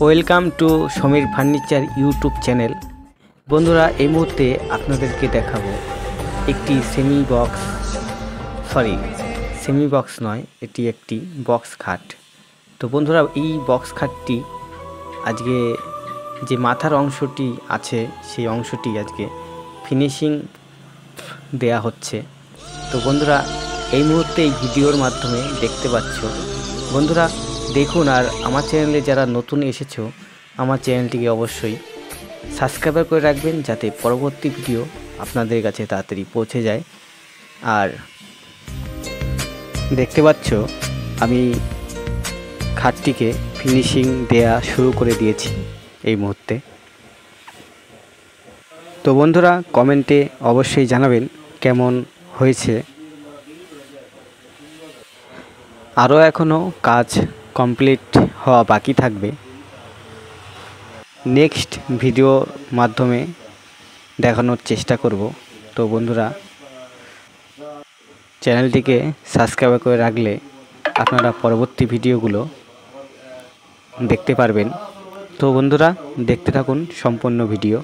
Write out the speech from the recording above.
Welcome to Samir furniture YouTube channel. বন্ধুরা, এই মুহূর্তে আপনাদেরকে দেখাবো একটি সেমি বক্স নয়, এটি একটি বক্স খাট। তো বন্ধুরা, এই বক্স খাটটি আজকে যে মাথার অংশটি আছে সেই অংশটি আজকে ফিনিশিং দেয়া হচ্ছে। তো বন্ধুরা, এই মুহূর্তে এই ভিডিওর মাধ্যমে দেখতে পাচ্ছ। বন্ধুরা দেখুন, আর আমার চ্যানেলে যারা নতুন এসেছো আমার চ্যানেলটিকে অবশ্যই সাবস্ক্রাইব করে রাখবেন, যাতে পরবর্তী ভিডিও আপনাদের কাছে তাড়াতাড়ি পৌঁছে যায়। আর দেখতে পাচ্ছ আমি খাটটিকে ফিনিশিং দেয়া শুরু করে দিয়েছি এই মুহূর্তে। তো বন্ধুরা, কমেন্টে অবশ্যই জানাবেন কেমন হয়েছে। আরও এখনও কাজ কমপ্লিট হওয়া বাকি থাকবে, নেক্সট ভিডিওর মাধ্যমে দেখানোর চেষ্টা করব। তো বন্ধুরা, চ্যানেলটিকে সাবস্ক্রাইব করে রাখলে আপনারা পরবর্তী ভিডিওগুলো দেখতে পারবেন। তো বন্ধুরা, দেখতে থাকুন সম্পূর্ণ ভিডিও।